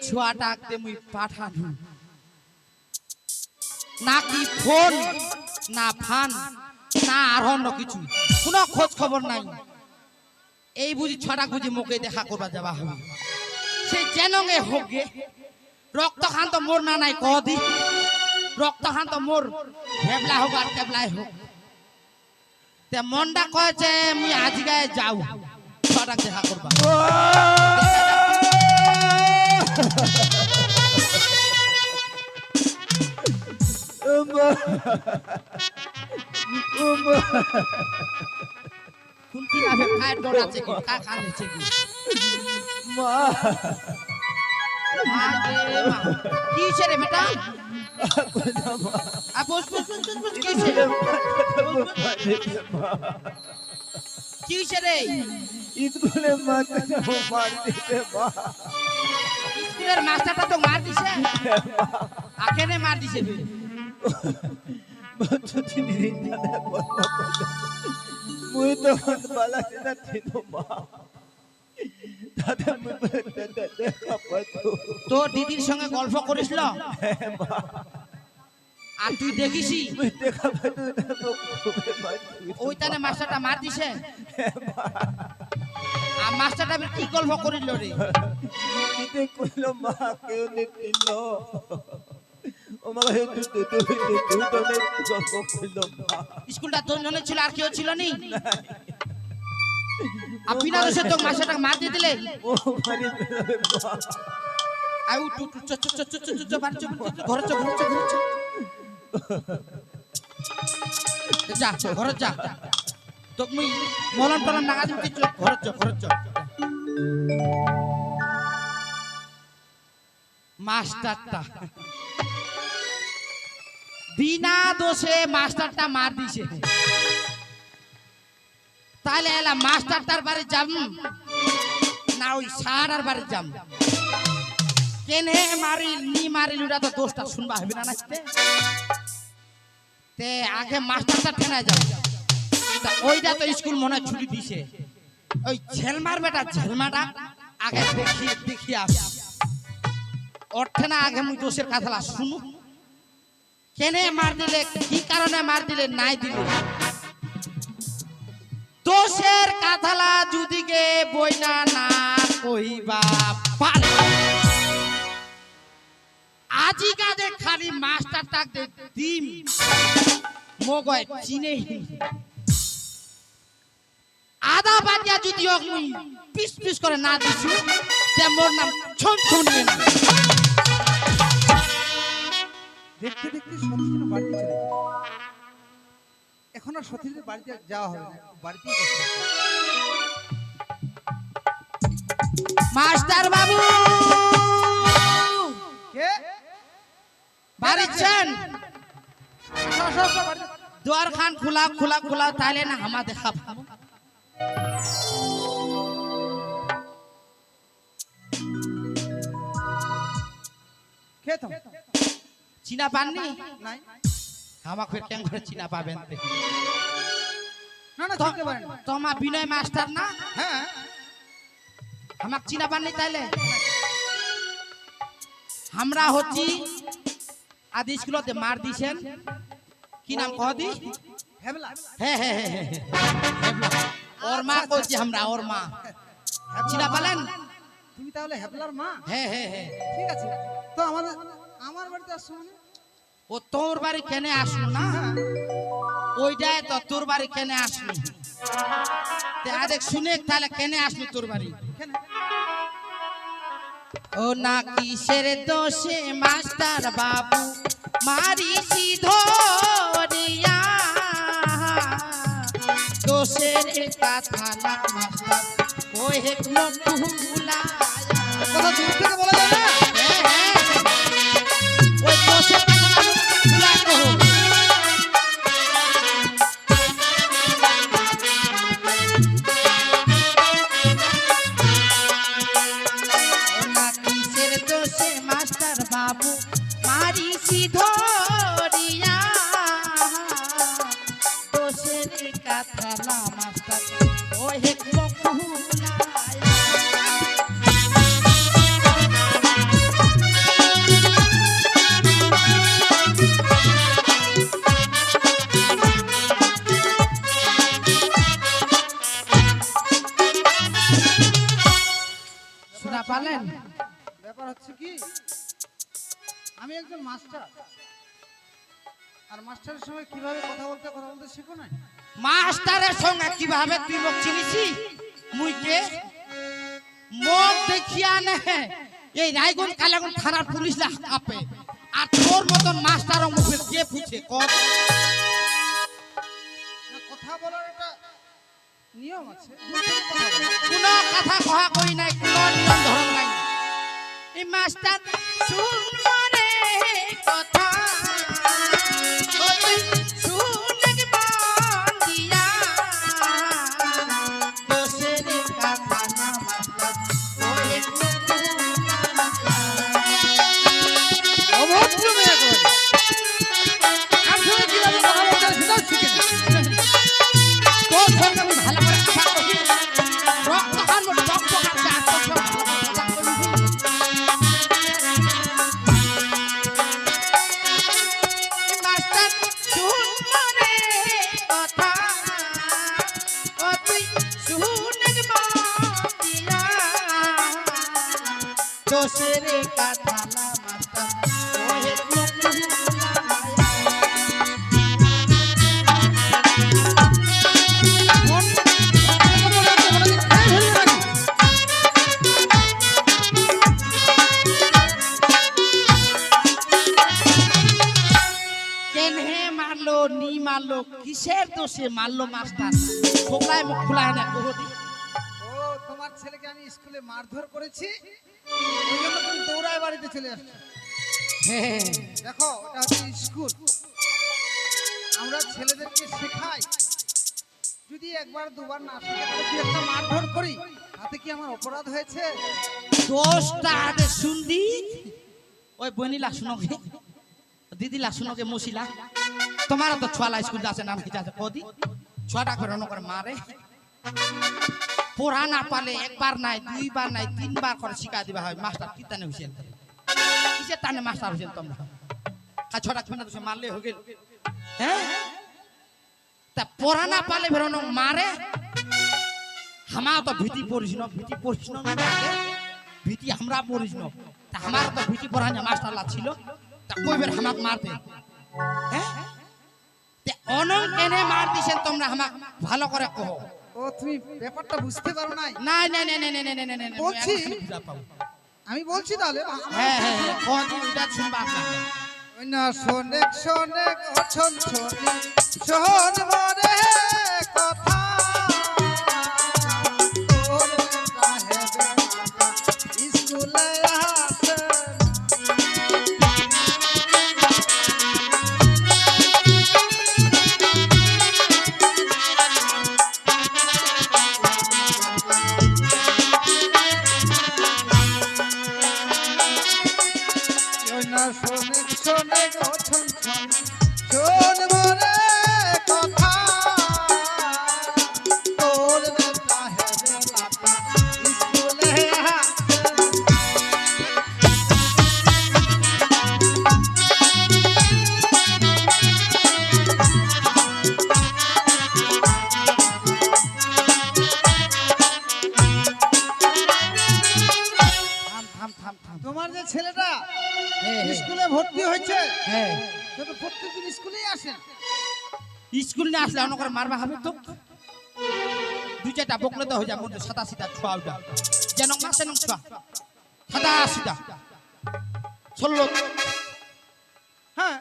ছুয়াটাকে মুই পাঠানো নাকি ফোন না ফান না আর অন্য কিছু কোনো খোঁজ খবর নাই। এই বুঝি ছটা বুঝি মুখে দেখা করবা যাওয়া হবে সে জেনঙ্গে হোক গে রক্ত খান তো মোর না নাই কদি রক্ত খান তো মোর হেবলা হোক আর কেবলাই হোক তে মনটা কয়েছে মুই আজকে যাও ছটা দেখা করবা কুন্তি না খায় ডরাছে কি কা খাচ্ছে কি মা আরে মা কি রে বেটা আ বস কি রে কি রে স্কুলে মাস্টার মার দিতে মা স্কুলের মাস্টারটা তো মার দিছে আখেনে মার দিছে বচ্চতি নিরিঞ্জনে বলবো মুই তো বালা সেটা ছিল মা দাদা মুই দেখা পাতো তো দিদির সঙ্গে গল্প করিসল আর তুই দেখিসি মুই দেখা পাতো ওই তানে মাস্টারটা মার দিছে আর মাস্টারটা কি গল্প করিল রে দিতে কইলো মা কেউ নিতিল ও মা হে তুই তো গল্প কইলো মা স্কুলটা দুজনে ছিল আর কেউ ছিল নি আপিনা দোষে তো মাস্টারটা মার দিয়ে দিলে ও মারি ফেলবে মা আই উঠ চ বার চ ঘরে চ যা ঘরে যা তো মুই মলম টলম নাগা দিতে ঘরে চ মাস্টারটা বিনা দোষে মাস্টারটা মার দিছে তাহলে এলা মাস্টারটার বাড়ি যাব না ওই সারার বাড়ি যাব কেনে মারিল ওটা তো দোষটা শুনবা হবে না নাচতে তে আগে মাস্টারটা ঠেনায় যাও তা ওইটা তো স্কুল মনে ছুটি দিছে ওই ঝেলমার বেটা ঝেলমাটা আগে দেখি আস ওঠে না আগে মুই দোষের কথালা শুনু কেনে মার দিলে কি কারণে মার দিলে নাই দিলে দোষের কথালা যদি গে বইনা না কইবা পারে আজি কাজে খালি মাস্টারটা দিম মগয় চিনে আদা বাদিয়া যদি পিস করে না দিছু তে মোর নাম ছন ছনিয়ে না দেখতে দেখতে সতীশের বাড়িতে চলে যায় এখন আর সতীশের বাড়িতে যাওয়া হবে না বাড়িতেই বসে মাস্টার বাবু কে বাড়িছেন द्वार खान खुला ताले ना हमा देखा খেতাম चीना पानी নাই हमा फिर क्या घर चीना पाबेन ते না না চিনতে পারেন तो हमा विनय मास्टर ना হ্যাঁ हमा चीना पानी ताले हमरा होची आदि स्कूलते मार दिसेन की नाम कह दी হেবলা हे और माँ को हमरा और माँ चीना पालन তুমি তাহলে হেবলার মা हे ঠিক আছে তো আমার বাড়িতে আসছো মানে ও তোর বাড়ি কেনে আসলো না ওইটাই তো তোর বাড়ি কেনে আসলো তে আদেক শুনে তাহলে কেনে আসলো তোর বাড়ি কেন ও না কিসের দোষে মাস্টার বাবু মারিছি ধরিয়া দোষের কথা না মাস্টার ওই হেক মুলা কথা দূর থেকে বলা যায় না ওই দোষের কথা না ভুলা কহো मास्टर बाबू मारी सी धोरिया दोषेर कथा ना मास्टर ओहे बकुलाया পারলেন? ব্যাপার হচ্ছে কি, আমি একজন মাস্টার, আর মাস্টারের সঙ্গে কিভাবে কথা বলতে শেখো না। মাস্টারের সঙ্গে কিভাবে তুই মোক চিনিছি? মুই কে? মোক দেখিয়া নে এই রায়গঞ্জ কালাগঞ্জ থানার পুলিশ লা কাঁপে, আর তোর মতন মাস্টার মুখে কে পুছে কত? না, কথা বলার একটা নিয়ম আছে। কোনো কথা কহা কই নাই, কোনো নিয়ম ধরন নাই। এই মাস্টার শুনবো রে কথা, ওই শুনে মন দিয়া, দোষের কথা না মাস্টার, ওই অভদ্র মেয়ে করে। আসলে কিভাবে কথা বলতে হয় সেটাও শিখে নি। তোর সঙ্গে আমি ভালো করে কথা কই, রক্ত খাবো, রক্ত খাচ্ছে, আর তোর সঙ্গে ভালো করে কথা কইছি। মাস্টার শুনবো রে কথা, ও তুই শুনে মন দিয়া, দোষের কথা না মাস্টার, ওহে কেনহে মারলো নি মারলো, কিসের দোষে মারলো মাস্টার? খোলায় মুখ খোলায় না কোহদি। ও, তোমার ছেলেকে আমি স্কুলে মারধর করেছি, ওই জন্য তুমি দৌড়ায় বাড়িতে চলে আসছো। দেখো, এটা হচ্ছে স্কুল। আমরা ছেলেদেরকে শেখাই, যদি একবার দুবার না শেখে তাহলে তুই একটা মারধর করি, তাতে কি আমার অপরাধ হয়েছে? দোষটা আগে শুনদি, ওই বনিলা শুনোকে, দিদিলা শুনোকে মুসিলা, তোমার তো ছোয়ালা স্কুল যাচ্ছে নাম কি যাচ্ছে কদি, ছটা করে করে মারে, পড়া না পালে একবার নাই, দুইবার নাই, তিনবার করে শিখা দিবা হয়। মাস্টার কি টানে হইছেন? কিসের টানে মাস্টার হইছেন তোমরা? ছটা খেলা তো মারলে হয়ে গেল, হ্যাঁ? তা পড়া না পালে বেরোনো মারে, আমার তো ভীতি পড়িস না, ভীতি পড়িস না, ভীতি আমরা পড়িস না। তা আমার তো ভীতি পড়া না মাস্টার ছিল, তা কইবের হামাক মারতে, হ্যাঁ? তে অনং কেনে মার দিছেন তোমরা হামাক ভালো করে কহো। ও, তুমি ব্যাপারটা বুঝতে পারো নাই। নাই নাই নাই নাই নাই নাই নাই নাই, বলছি। আমি বলছি তাহলে। হ্যাঁ হ্যাঁ হ্যাঁ, কোন ওইটা শুনবা আপনারা। ওই না শোনেক শোনেক অছন শোনে শোনবো রে কথা, তোর কাহে বেড়াটা স্কুলে আসে। ওই না শোনেক শোনেক অছন শোনবো রে কথা, তোর কাহে বেড়াটা স্কুলে আসে। থাম থাম থাম থাম। তোমার যে ছেলেটা হ্যাঁ, হ্যাঁ, স্কুলে ভর্তি হয়েছে, হ্যাঁ। সে তো প্রত্যেকদিন স্কুলেই আসে। স্কুল না আসলে অন্য করে মারবা হবে তো, দুই চারটা বকলে তো হয়ে যায় মধ্যে সাদা সিধা ছোয়া ওটা, যেন মাসে নং ছোয়া সাদা সিধা চললো। হ্যাঁ,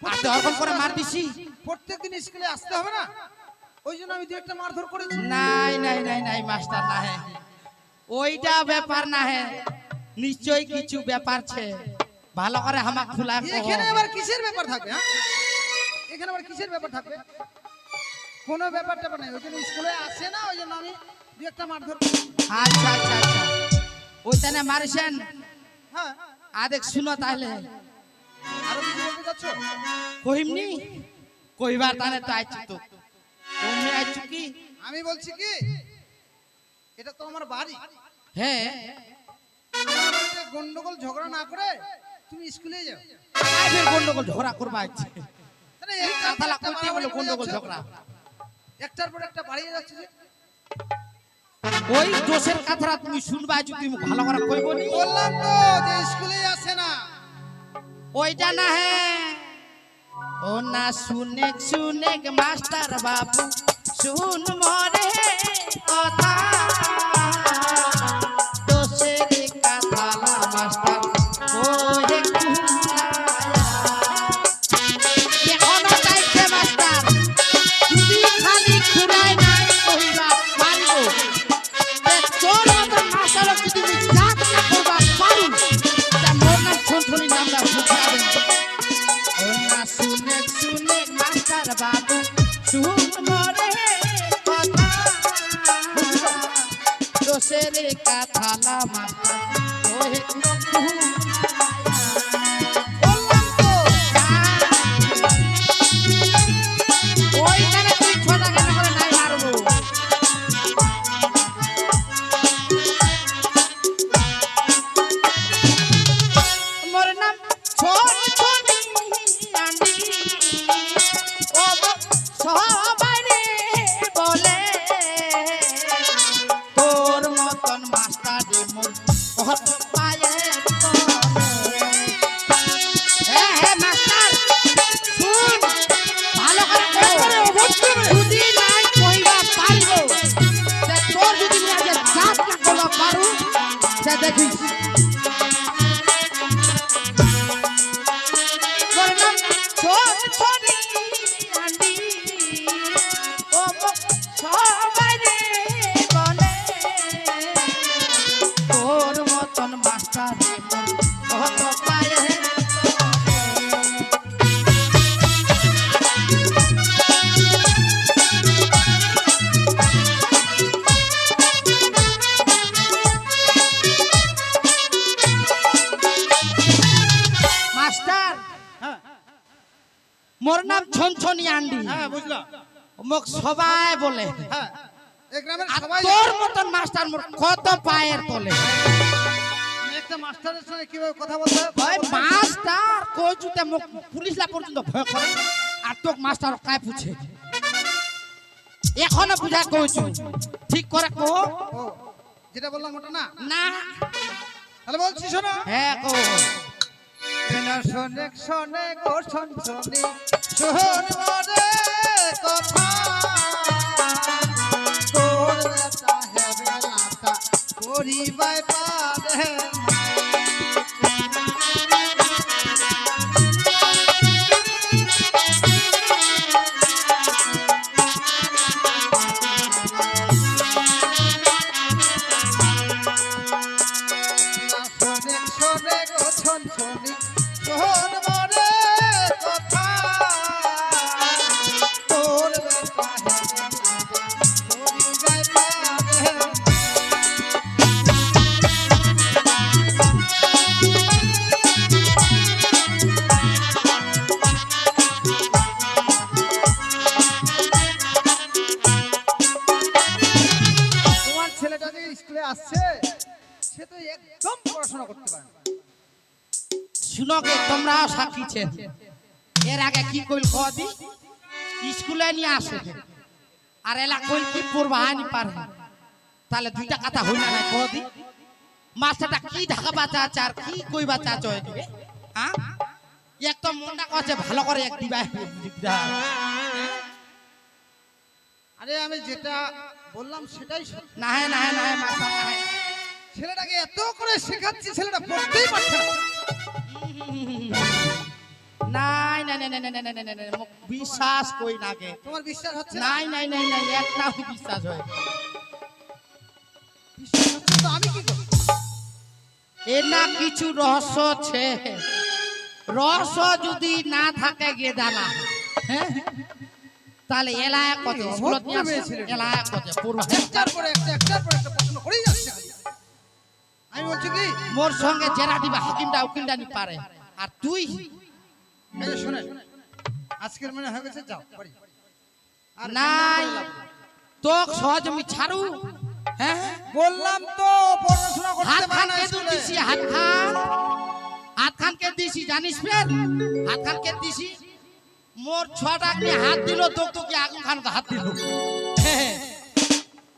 আর তো ওরকম করে মার দিছি। প্রত্যেকদিন স্কুলে আসতে হবে না, ওই জন্য আমি দু একটা মারধর করেছি। নাই নাই নাই নাই মাস্টার না হে, ওইটা ব্যাপার না হে, নিশ্চয়ই কিছু ব্যাপার ছে, ভালো করে হামাক খোলা এখানে আবার কিসের ব্যাপার থাকবে? হ্যাঁ, এখানে আবার কিসের ব্যাপার থাকবে? কোনো ব্যাপার ট্যাপার নাই, ওই জন্য স্কুলে আসে না, ওই জন্য আমি দু একটা মারধর করেছি। আচ্ছা আচ্ছা আচ্ছা, ওইখানে মারিছেন। হ্যাঁ, আদেক শুনো তাহলে আরো কিছু বলতে চাচ্ছ? কহিমনি, কইবার তানে তো আইছি তো, তুমি আইছো কি? আমি বলছি কি, এটা তো আমার বাড়ি। হ্যাঁ, আমার বাড়িতে গন্ডগোল ঝগড়া না করে তুমি স্কুলে যাও। আইবের গন্ডগোল ঝগড়া করবা আইছে, তাহলে একটা কথালা একটা কইতে বলে মারামারি করে গন্ডগোল যাচ্ছে। ঝগড়া। একটার পর একটা বাড়িয়ে যাচ্ছে যে। ওই দোষের কথাটা তুমি শুনবা যদি তুমি ভালো করে কইব নি বললাম তো যে স্কুলে আসে না। ওইটা না হে ও না শুনে শুনে মাস্টার বাবু শুন মরে কথা দোষের কথা মাস্টার ও হে এখনো চাইছে মাস্টার যদি খালি খুঁড়াই নাই কইবা পারবো তোর মতো মাস্টার যদি তুমি যাক না করবা পারু তা মোর নাম ছনছনি নামটা বুঝাবেন ওনা শুনে শুনে মাস্টার বাবু শুন মরে কথা দোষের কথা লা মাস্টার ওহে বললাম তো ওইখানে তুই ছোটা কেন করে নাই মারবো মোর নাম ছনছনি আন্ডি ও সবাই রে বলে তোর মতন মাস্টার রে মোর কত পায়ের তলে হে মাস্টার শুন ভালো করে যদি নাই কইবা পারবো তে তোর যদি আমি আজ জাত না কইবা পারু তে দেখিস বললাম ছনছনি আন্ডি ও সবাই রে বলে তোর মতন মাস্টার রে মোর কত পায়ের মাস্টার হ্যাঁ মোর নাম ছনছনি আন্ডি হ্যাঁ বুঝলাম। মোক সবাই বলে হ্যাঁ এই গ্রামের আর সবাই তোর মতন মাস্টার মোর কত পায়ের তলে আমি একটা মাস্টারের সঙ্গে কিভাবে কথা বলতে হয় ওই মাস্টার কইছুতে মোক পুলিশলা পর্যন্ত ভয় করে আর তোক মাস্টার কায় পুছে এখনো বুঝা কইছু ঠিক করে কো ও যেটা বললাম ওটা না। না তাহলে বলছি শোনো। হ্যাঁ কো শোনে শোনে গো ছনছনি শোন মরে কথা তোর বেটা হে বেলাটা পরিবাই পারে শোনে শোনে গো ছনছনি শোন মরে কথা তোর বেটা হে বেলাটা পরিবাই পারে তোমার ছেলেটা যে স্কুলে আসছে সে তো একদম পড়াশোনা করতে পারে না। শুনো গে তোমরা সাক্ষীছে এর আগে কি কইল কদি স্কুলে নিয়ে আসে আর এলা কইল কি পড়বা আনি পারে তাহলে দুইটা কথা হইল না কদি মাস্টারটা কি ঢাকা বাচ্চা আছে আর কি কই বাচ্চা আছে দিবে হ্যাঁ এক তো মনটা কছে ভালো করে এক দিবা আরে আমি যেটা বললাম সেটাই সত্যি। না হে না হে না হে মাস্টার না হে ছেলেটাকে এত করে শেখাচ্ছি ছেলেটা পড়তেই পারছে না। নাই নাই নাই নাই নাই নাই নাই নাই মোক বিশ্বাস কই নাগে তোমার বিশ্বাস হচ্ছে না? নাই নাই নাই নাই এক না বিশ্বাস হয় বিশ্বাস হচ্ছে না তো আমি কি করব? এর না কিছু রহস্য আছে রহস্য যদি না থাকে গে জানা হ্যাঁ তাহলে এলায় কত স্কুলত নিয়ে আসে এলায় কত পূর্ব একটার পরে একটার পরে একটা প্রশ্ন করেই যাচ্ছে খালি। আমি বলছি কি মোর সঙ্গে জেরা দিবা হাকিমটা উকিলটা নি পারে আর তুই এই যে শুনে আজকের মনে হয়ে গেছে যাও বাড়ি। আর নাই কান্না করে লাভ নেই। তোক সহজ আমি ছাড়ু হ্যাঁ বললাম তো পড়াশোনা করতে হাত পারে খান না কে স্কুলে। দিছি হাত খান কে দিছি জানিস ফের হাত খান কে দিছি মোর ছটা কে হাত দিল তো কি আগুন খান হাত দিল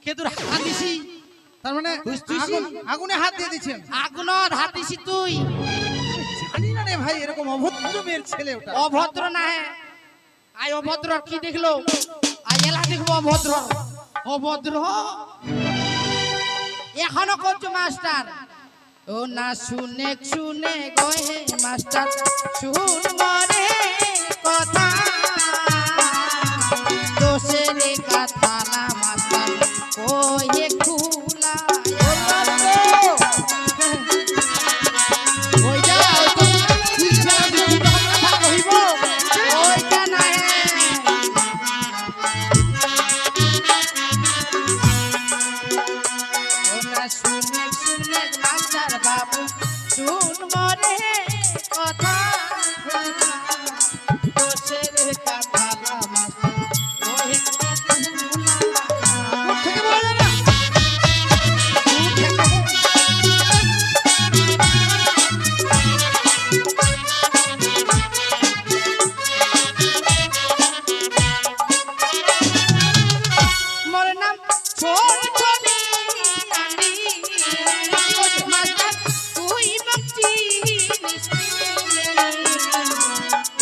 কে তোর হাত দিছি তার মানে বুঝতেছি। আগুনে হাত দিয়ে দিচ্ছেন। আগুনত হাত দিছি তুই। জানি না রে ভাই, এরকম অভদ্র মেয়ের ছেলে ওটা। অভদ্র না হে আই অভদ্র কি দেখলো আই এলা দেখবো অভদ্র অভদ্র এখনো করছো মাস্টার ও না শুনে শুনে গয়ে মাস্টার শুন মরে কথা দোষের কথা না মাস্টার কয়ে খুলা ওইটা ওইটা না শুনে শুনে মাস্টার বাবু শুন মরে কথা দোষের কথা না মাস্টার ওই থেকে বলে না। মোর নাম ছোট ছবি মাস্টার তুই মক্তি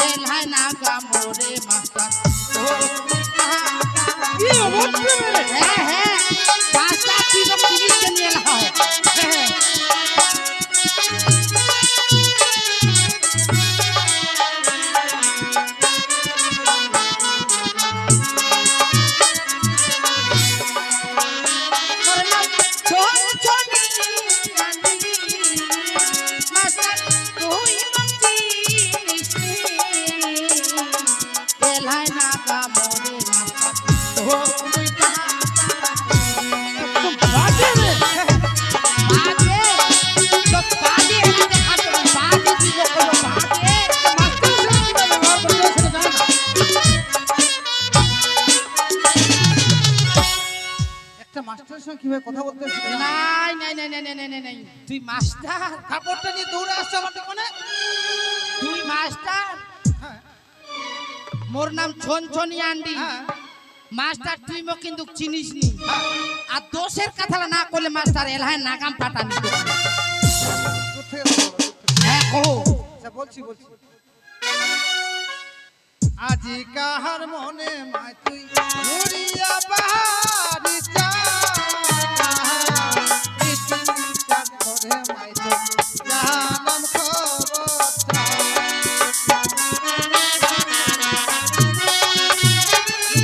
এলহাই না গামরে মাস্টার কি অভদ্র মেয়ে। হ্যাঁ হ্যাঁ পাঁচটা তুই মক্তি নিয়ে লাও হ্যাঁ মোর নাম ছোট ছবি মাস্টার তুই মক্তি এলহাই না গামরে মাস্টার তুই বাজে মেয়ে। বাজে তো বাজে এটা দেখাতে বাজে দিব কোনো বাজে একটা মাস্টারের সঙ্গে কিভাবে কথা বলতে হয় সেটা জানো? নাই নাই নাই নাই নাই নাই নাই নাই তুই মাস্টার কাপড়টা নিয়ে দৌড়ে আসছে আমার দোকানে। তুই মাস্টার হ্যাঁ, মোর নাম ছনছনি আন্ডি হ্যাঁ, মাস্টার তুই মো কিন্তু চিনিস নি আর দোষের কথা না করলে মাস্টার এলহায় নাগাম পাঠানি দূর থেকে কথা বলো, দূর থেকে। হ্যাঁ কহো আচ্ছা, বলছি। আজি কাহার মনে মাই তুই ঘুরিয়া বাহারি চা করে মাই তুই জানাম খবরটা।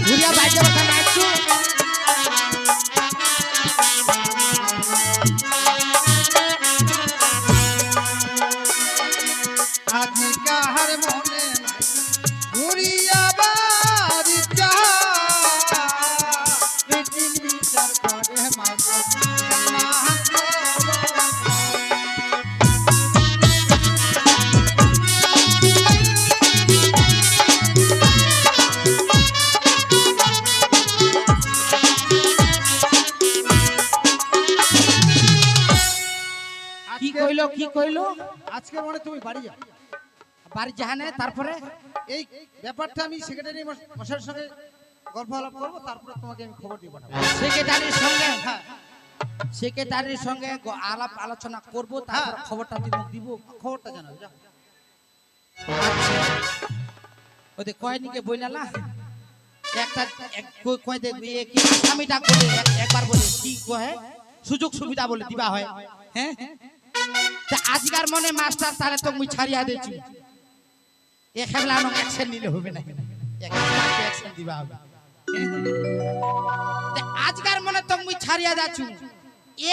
ঘুরিয়া বাইরে কথা নাচু আজি কাহার মনে মাই ঘুরিয়া বাহারি চা বিচার করে মাই তুই জানাম খবরটা। কি কইলো কি কইলো আজকে মানে তুমি বাড়ি যাও। বাড়ি জাহানে তারপরে এই ব্যাপারটা আমি সেক্রেটারি মশাইয়ের সঙ্গে গল্প আলাপ করবো, তারপরে তোমাকে আমি খবর দিয়ে পাঠাবো। সেক্রেটারির সঙ্গে হ্যাঁ, সেক্রেটারির সঙ্গে আলাপ আলোচনা করব তারপর হ্যাঁ। খবরটা দিব খবরটা জানাও, যাও। ওদের কয়নিকে বইনালা একটা কয় দেখবি কি আসামিটা বলে একবার বলে কি কয় সুযোগ সুবিধা বলে দিবা হয় হ্যাঁ তা আজকার মনে মাস্টার তাহলে তো মুই ছাড়িয়া দিয়েছি এ খেলা নো অ্যাকশন নিলে হবে না অ্যাকশন দিবা হবে তা আজকার মনে তো মুই ছাড়িয়া যাচ্ছি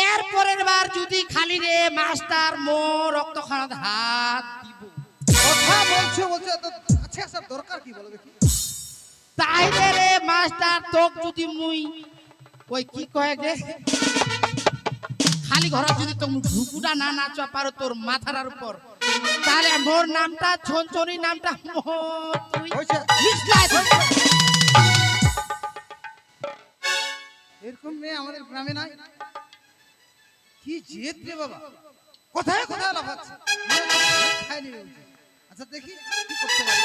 এর পরের বার যদি খালি রে মাস্টার মো রক্ত খানাত হাত দিব কথা বলছো তো আচ্ছা স্যার দরকার কি বলো দেখি। তাইলে রে মাস্টার তোক যদি মুই ওই কি কয় গে খালি ঘর যদি তুমি ঢুকুটা না নাচ পারো তোর মাথার উপর তাহলে মোর নামটা ছনছনি নামটা তুই হয়েছে। মিশলাই দিবি। এরকম মেয়ে আমাদের গ্রামে নাই। কি জেদ রে বাবা, কোথায় কোথায় লাফাচ্ছে। খায়নি বলছে। আচ্ছা দেখি কি করতে পারি।